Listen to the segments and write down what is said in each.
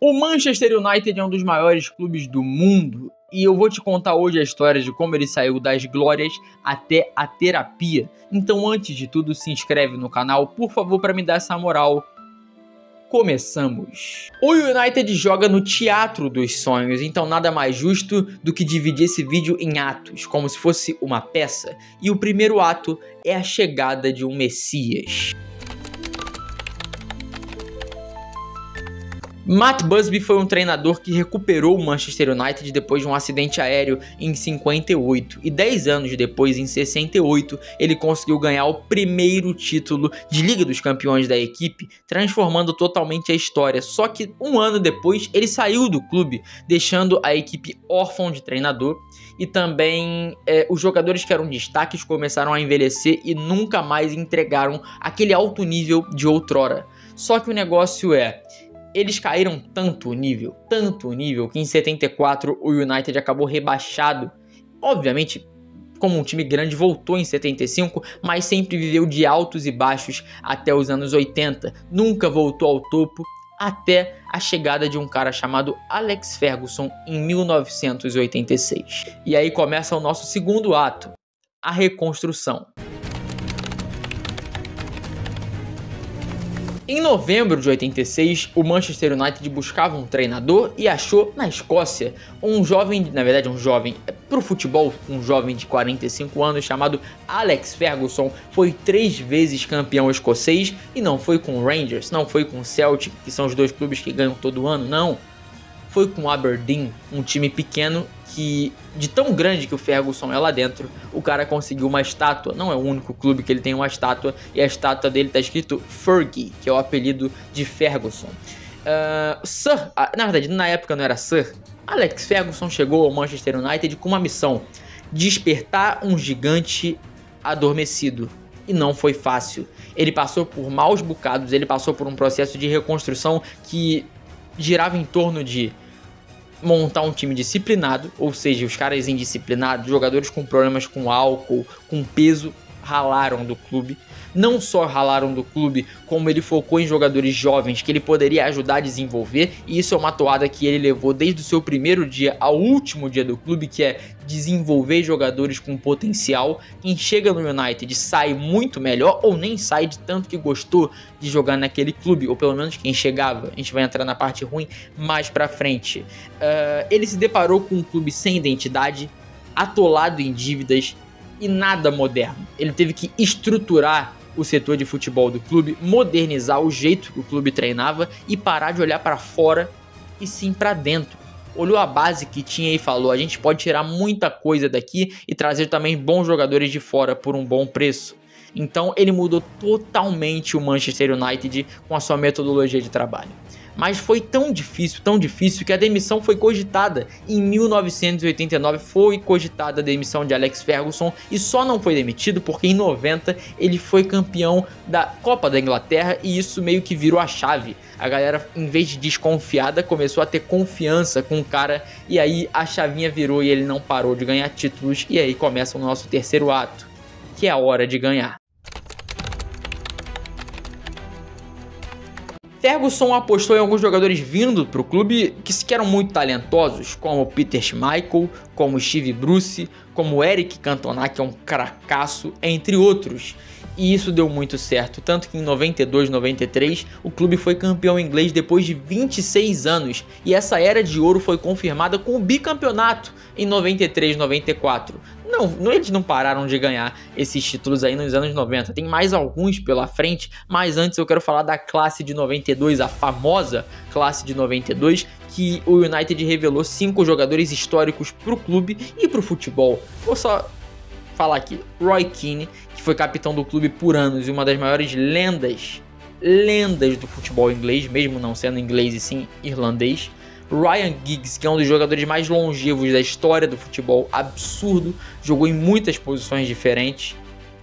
O Manchester United é um dos maiores clubes do mundo e eu vou te contar hoje a história de como ele saiu das glórias até a terapia. Então, antes de tudo, se inscreve no canal, por favor, para me dar essa moral. Começamos! O United joga no Teatro dos Sonhos, então nada mais justo do que dividir esse vídeo em atos, como se fosse uma peça. E o primeiro ato é a chegada de um Messias. Matt Busby foi um treinador que recuperou o Manchester United depois de um acidente aéreo em 58 e 10 anos depois, em 68, ele conseguiu ganhar o primeiro título de Liga dos Campeões da equipe, transformando totalmente a história. Só que um ano depois ele saiu do clube, deixando a equipe órfã de treinador e também os jogadores que eram destaques começaram a envelhecer e nunca mais entregaram aquele alto nível de outrora. Só que o negócio eles caíram tanto o nível, que em 74 o United acabou rebaixado. Obviamente, como um time grande, voltou em 75, mas sempre viveu de altos e baixos até os anos 80. Nunca voltou ao topo até a chegada de um cara chamado Alex Ferguson em 1986. E aí começa o nosso segundo ato, a reconstrução. Em novembro de 86, o Manchester United buscava um treinador e achou na Escócia um jovem pro futebol, um jovem de 45 anos chamado Alex Ferguson. Foi 3 vezes campeão escocês e não foi com o Rangers, não foi com o Celtic, que são os 2 clubes que ganham todo ano, não. Foi com o Aberdeen, um time pequeno que, de tão grande que o Ferguson é lá dentro, o cara conseguiu uma estátua. Não é o único clube que ele tem uma estátua, e a estátua dele tá escrito Fergie, que é o apelido de Ferguson. Na verdade, na época não era Sir. Alex Ferguson chegou ao Manchester United com uma missão: despertar um gigante adormecido. E não foi fácil. Ele passou por maus bocados, ele passou por um processo de reconstrução que girava em torno de montar um time disciplinado, ou seja, os caras indisciplinados, jogadores com problemas com álcool, com peso, ralaram do clube. Não só ralaram do clube, como ele focou em jogadores jovens que ele poderia ajudar a desenvolver, e isso é uma toada que ele levou desde o seu primeiro dia ao último dia do clube, que é desenvolver jogadores com potencial. Quem chega no United sai muito melhor, ou nem sai de tanto que gostou de jogar naquele clube, ou pelo menos quem chegava. A gente vai entrar na parte ruim mais pra frente. Ele se deparou com um clube sem identidade, atolado em dívidas e nada moderno. Ele teve que estruturar o setor de futebol do clube, modernizar o jeito que o clube treinava e parar de olhar para fora e sim para dentro. Olhou a base que tinha e falou: a gente pode tirar muita coisa daqui e trazer também bons jogadores de fora por um bom preço. Então ele mudou totalmente o Manchester United com a sua metodologia de trabalho. Mas foi tão difícil que a demissão foi cogitada. Em 1989 foi cogitada a demissão de Alex Ferguson e só não foi demitido porque em 90 ele foi campeão da Copa da Inglaterra e isso meio que virou a chave. A galera, em vez de desconfiada, começou a ter confiança com o cara e aí a chavinha virou e ele não parou de ganhar títulos. E aí começa o nosso terceiro ato, que é a hora de ganhar. Ferguson apostou em alguns jogadores vindo para o clube que eram muito talentosos, como Peter Schmeichel, como Steve Bruce, como Eric Cantona, que é um cracaço, entre outros. E isso deu muito certo, tanto que em 92, 93 o clube foi campeão inglês depois de 26 anos. E essa era de ouro foi confirmada com o bicampeonato em 93, 94. Eles não pararam de ganhar esses títulos aí nos anos 90. Tem mais alguns pela frente, mas antes eu quero falar da classe de 92, a famosa classe de 92, que o United revelou 5 jogadores históricos pro clube e pro futebol. Vou só falar aqui: Roy Keane, que foi capitão do clube por anos e uma das maiores lendas do futebol inglês, mesmo não sendo inglês e sim irlandês. Ryan Giggs, que é um dos jogadores mais longevos da história do futebol, absurdo, jogou em muitas posições diferentes.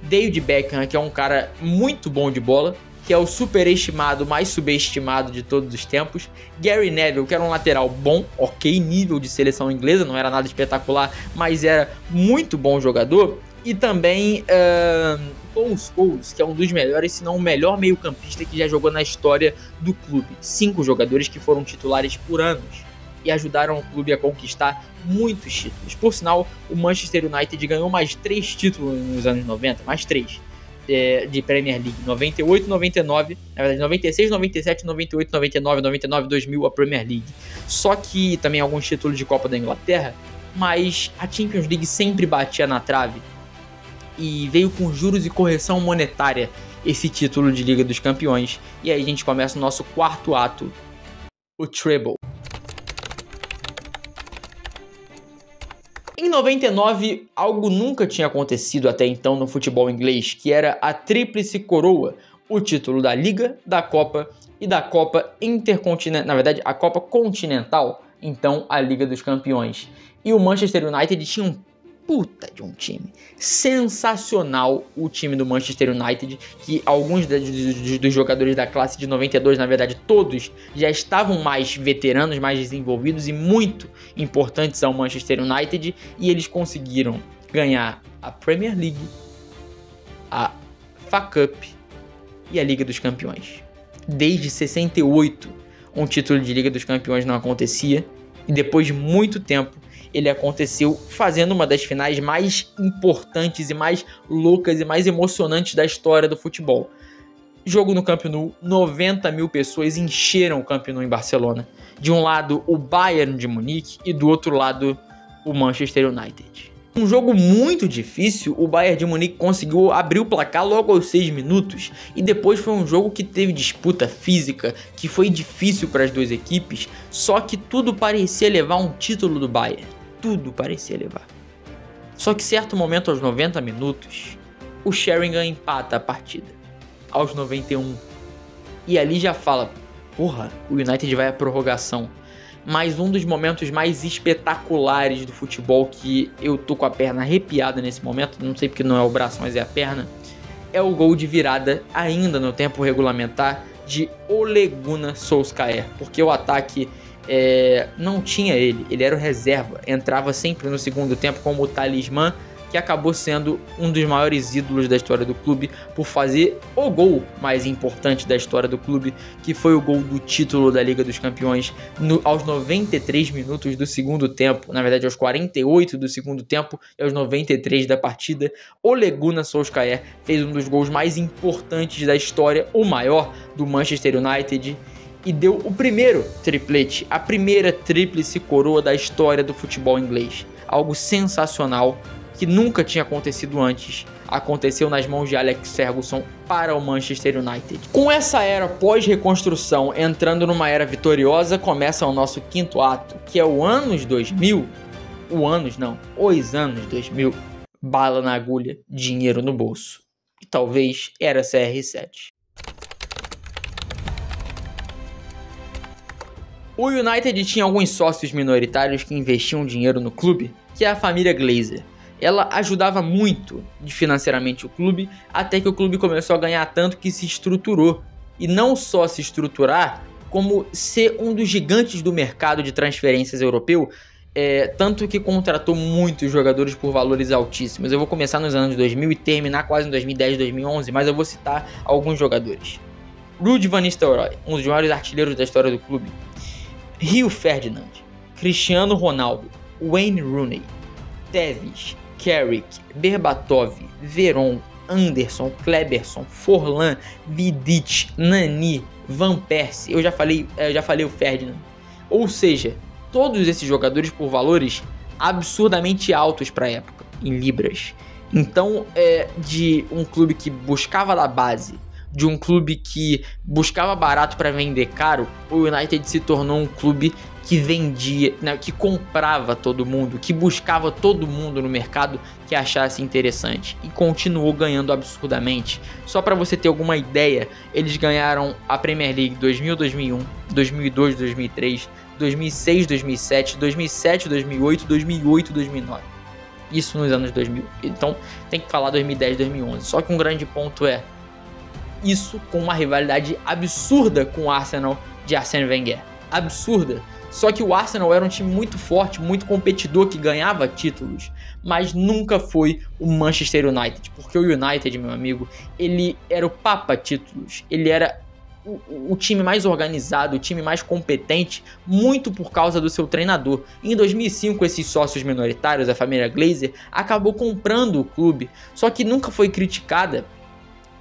David Beckham, que é um cara muito bom de bola, que é o superestimado, mais subestimado de todos os tempos. Gary Neville, que era um lateral bom, ok, nível de seleção inglesa, não era nada espetacular, mas era muito bom jogador. E também Paul Scholes, que é um dos melhores, se não o melhor meio-campista que já jogou na história do clube. 5 jogadores que foram titulares por anos e ajudaram o clube a conquistar muitos títulos. Por sinal, o Manchester United ganhou mais 3 títulos nos anos 90, mais 3 de Premier League, 98, 99, na verdade 96, 97, 98, 99, 99, 2000 a Premier League. Só que também alguns títulos de Copa da Inglaterra, mas a Champions League sempre batia na trave e veio com juros e correção monetária esse título de Liga dos Campeões. E aí a gente começa o nosso quarto ato, o treble. Em 99, algo nunca tinha acontecido até então no futebol inglês, que era a Tríplice Coroa, o título da Liga, da Copa e da Copa Intercontinental, na verdade a Copa Continental, então a Liga dos Campeões. E o Manchester United tinha um puta de um time. Sensacional o time do Manchester United, que alguns dos jogadores da classe de 92, na verdade todos, já estavam mais veteranos, mais desenvolvidos e muito importantes ao Manchester United, e eles conseguiram ganhar a Premier League, a FA Cup e a Liga dos Campeões. Desde 68, um título de Liga dos Campeões não acontecia, e depois de muito tempo, ele aconteceu fazendo uma das finais mais importantes e mais loucas e mais emocionantes da história do futebol. Jogo no Camp Nou, 90 mil pessoas encheram o Camp Nou em Barcelona. De um lado o Bayern de Munique e do outro lado o Manchester United. Um jogo muito difícil, o Bayern de Munique conseguiu abrir o placar logo aos 6 minutos e depois foi um jogo que teve disputa física, que foi difícil para as duas equipes, só que tudo parecia levar um título do Bayern. Tudo parecia levar. Só que certo momento, aos 90 minutos, o Sheringham empata a partida. Aos 91. E ali já fala, porra, o United vai à prorrogação. Mas um dos momentos mais espetaculares do futebol, que eu tô com a perna arrepiada nesse momento, não sei porque não é o braço, mas é a perna, é o gol de virada, ainda no tempo regulamentar, de Ole Gunnar Solskjaer. Porque o ataque não tinha ele era o reserva, entrava sempre no segundo tempo como o talismã, que acabou sendo um dos maiores ídolos da história do clube por fazer o gol mais importante da história do clube, que foi o gol do título da Liga dos Campeões aos 93 minutos do segundo tempo, na verdade aos 48 do segundo tempo e aos 93 da partida. Ole Gunnar Solskjaer fez um dos gols mais importantes da história, o maior, do Manchester United, e deu o primeiro triplete, a primeira tríplice coroa da história do futebol inglês. Algo sensacional que nunca tinha acontecido antes, aconteceu nas mãos de Alex Ferguson para o Manchester United. Com essa era pós-reconstrução entrando numa era vitoriosa, começa o nosso quinto ato, que é o anos 2000, os anos 2000, bala na agulha, dinheiro no bolso. E talvez era CR7. O United tinha alguns sócios minoritários que investiam dinheiro no clube, que é a família Glazer. Ela ajudava muito financeiramente o clube, até que o clube começou a ganhar tanto que se estruturou. E não só se estruturar, como ser um dos gigantes do mercado de transferências europeu, tanto que contratou muitos jogadores por valores altíssimos. Eu vou começar nos anos 2000 e terminar quase em 2010, 2011, mas eu vou citar alguns jogadores. Ruud van Nistelrooy, um dos maiores artilheiros da história do clube. Rio Ferdinand, Cristiano Ronaldo, Wayne Rooney, Tevez, Carrick, Berbatov, Veron, Anderson, Kleberson, Forlan, Vidic, Nani, Van Persie, eu já falei o Ferdinand. Ou seja, todos esses jogadores por valores absurdamente altos para a época, em libras. Então, de um clube que buscava da base, de um clube que buscava barato para vender caro, o United se tornou um clube que vendia, que comprava todo mundo, que buscava todo mundo no mercado que achasse interessante e continuou ganhando absurdamente. Só para você ter alguma ideia, eles ganharam a Premier League 2000, 2001, 2002, 2003, 2006, 2007, 2007, 2008, 2008, 2009. Isso nos anos 2000. Então tem que falar 2010, 2011. Só que um grande ponto é isso com uma rivalidade absurda com o Arsenal de Arsène Wenger. absurda. Só que o Arsenal era um time muito forte, muito competidor, que ganhava títulos, mas nunca foi o Manchester United, porque o United, meu amigo, ele era o papa títulos, ele era o time mais organizado, o time mais competente, muito por causa do seu treinador. Em 2005, esses sócios minoritários, a família Glazer, acabou comprando o clube, só que nunca foi criticada,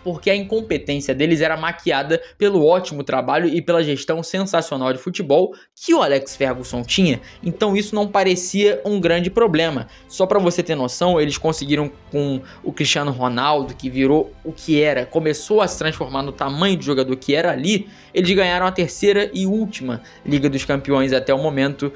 porque a incompetência deles era maquiada pelo ótimo trabalho e pela gestão sensacional de futebol que o Alex Ferguson tinha. Então isso não parecia um grande problema. Só para você ter noção, eles conseguiram com o Cristiano Ronaldo, que virou o que era, começou a se transformar no tamanho de jogador que era ali, eles ganharam a terceira e última Liga dos Campeões até o momento,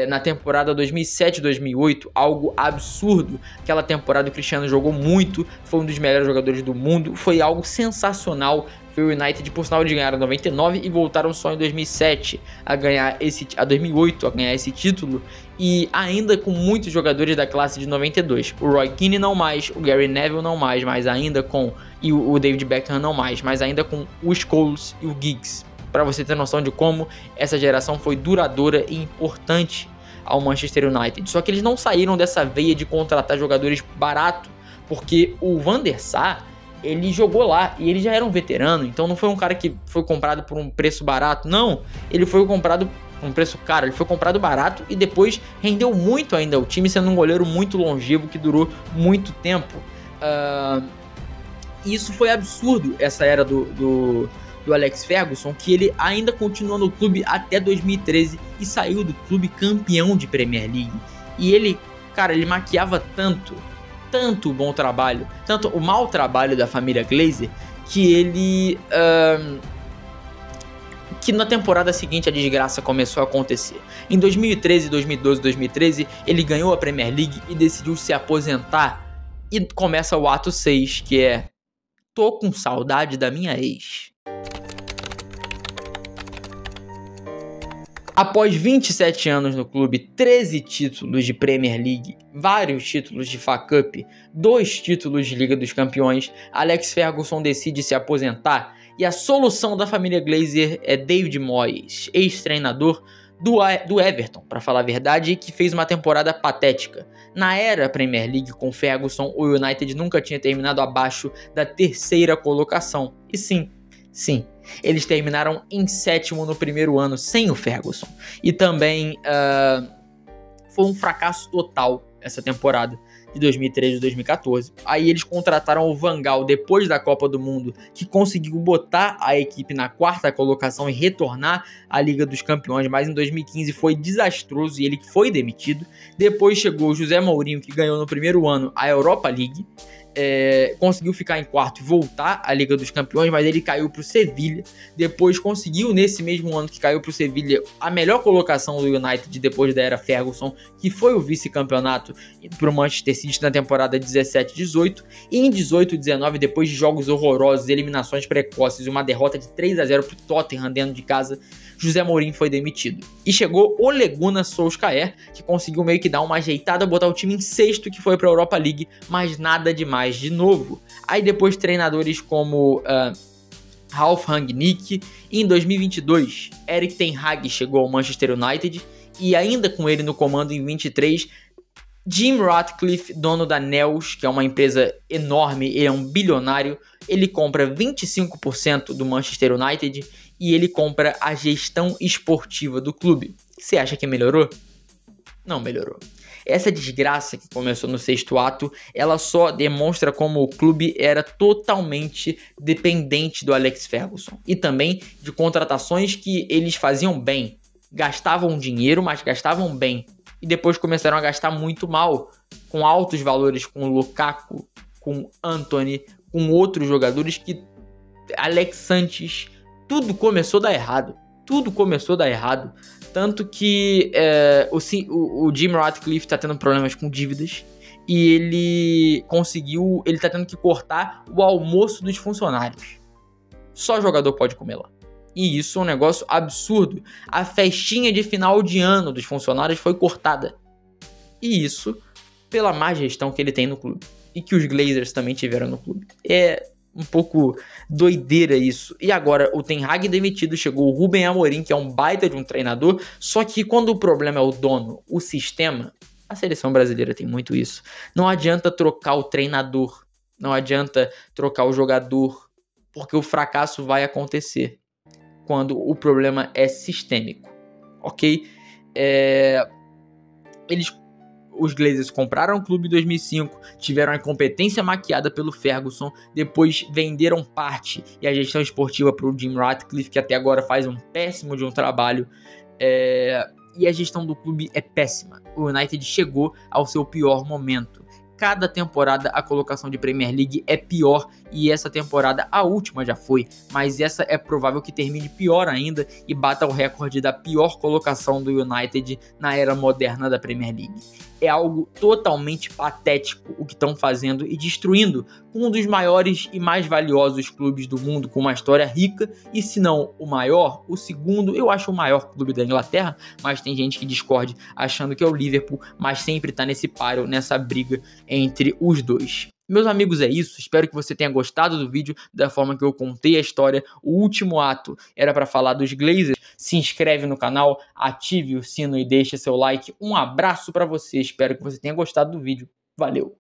na temporada 2007-2008, algo absurdo. Aquela temporada o Cristiano jogou muito, foi um dos melhores jogadores do mundo, foi algo sensacional. Foi o United, por sinal, de ganhar em 99 e voltaram só em 2007 a 2008 a ganhar esse título, e ainda com muitos jogadores da classe de 92. O Roy Keane não mais, o Gary Neville não mais, mas ainda com, e o David Beckham não mais, mas ainda com o Scholes e o Giggs. Para você ter noção de como essa geração foi duradoura e importante ao Manchester United. Só que eles não saíram dessa veia de contratar jogadores baratos, porque o Van der Sar, ele jogou lá e ele já era um veterano, então não foi um cara que foi comprado por um preço barato, não. Ele foi comprado por um preço caro, ele foi comprado barato e depois rendeu muito ainda ao time, sendo um goleiro muito longevo que durou muito tempo. Isso foi absurdo, essa era do Alex Ferguson, que ele ainda continuou no clube até 2013 e saiu do clube campeão de Premier League. E ele, cara, ele maquiava tanto o bom trabalho, tanto o mau trabalho da família Glazer, que ele que na temporada seguinte a desgraça começou a acontecer. Em 2013, 2012, 2013, ele ganhou a Premier League e decidiu se aposentar, e começa o ato 6, que é: tô com saudade da minha ex. Após 27 anos no clube, 13 títulos de Premier League, vários títulos de FA Cup, 2 títulos de Liga dos Campeões, Alex Ferguson decide se aposentar, e a solução da família Glazer é David Moyes, ex-treinador do Everton, para falar a verdade, que fez uma temporada patética. Na era Premier League com Ferguson, o United nunca tinha terminado abaixo da 3ª colocação. E sim, eles terminaram em 7º no primeiro ano sem o Ferguson. E também foi um fracasso total essa temporada de 2013 e 2014. Aí eles contrataram o Van Gaal depois da Copa do Mundo, que conseguiu botar a equipe na 4ª colocação e retornar à Liga dos Campeões, mas em 2015 foi desastroso e ele foi demitido. Depois chegou o José Mourinho, que ganhou no primeiro ano a Europa League, conseguiu ficar em 4º e voltar à Liga dos Campeões, mas ele caiu para o Sevilha. Depois conseguiu, nesse mesmo ano que caiu para o Sevilha, a melhor colocação do United depois da era Ferguson, que foi o vice-campeonato para o Manchester City na temporada 17-18, e em 18-19, depois de jogos horrorosos, eliminações precoces e uma derrota de 3-0 para o Tottenham dentro de casa, José Mourinho foi demitido. E chegou Ole Gunnar Solskjaer, que conseguiu meio que dar uma ajeitada, botar o time em 6º, que foi para a Europa League, mas nada demais de novo. Aí depois treinadores como Ralf Rangnick. Em 2022, Erik ten Hag chegou ao Manchester United, e ainda com ele no comando em 23, Jim Ratcliffe, dono da Nels, que é uma empresa enorme, ele é um bilionário, ele compra 25% do Manchester United e ele compra a gestão esportiva do clube. Você acha que melhorou? Não melhorou. Essa desgraça que começou no 6º ato, ela só demonstra como o clube era totalmente dependente do Alex Ferguson e também de contratações que eles faziam bem. Gastavam dinheiro, mas gastavam bem. E depois começaram a gastar muito mal, com altos valores, com Lukaku, com Antony, com outros jogadores, que Alex Sanches, tudo começou a dar errado. Tanto que o Jim Ratcliffe está tendo problemas com dívidas e ele está tendo que cortar o almoço dos funcionários. Só jogador pode comer lá. E isso é um negócio absurdo. A festinha de final de ano dos funcionários foi cortada. E isso pela má gestão que ele tem no clube. E que os Glazers também tiveram no clube. É um pouco doideira isso. E agora o Ten Hag demitido, chegou o Ruben Amorim, que é um baita de um treinador, só que quando o problema é o dono, o sistema, a seleção brasileira tem muito isso. Não adianta trocar o treinador, não adianta trocar o jogador, porque o fracasso vai acontecer quando o problema é sistêmico, ok? Os Glazers compraram o clube em 2005, tiveram a incompetência maquiada pelo Ferguson, depois venderam parte e a gestão esportiva para o Jim Ratcliffe, que até agora faz um péssimo de um trabalho, e a gestão do clube é péssima. O United chegou ao seu pior momento. Cada temporada a colocação de Premier League é pior, e essa temporada, a última já foi, mas essa é provável que termine pior ainda e bata o recorde da pior colocação do United na era moderna da Premier League. É algo totalmente patético o que estão fazendo e destruindo um dos maiores e mais valiosos clubes do mundo, com uma história rica, e se não o maior, o segundo, eu acho o maior clube da Inglaterra, mas tem gente que discorde achando que é o Liverpool, mas sempre tá nesse páreo, nessa briga entre os dois. Meus amigos, é isso. Espero que você tenha gostado do vídeo, da forma que eu contei a história. O último ato era para falar dos Glazers. Se inscreve no canal, ative o sino e deixe seu like. Um abraço para você. Espero que você tenha gostado do vídeo. Valeu!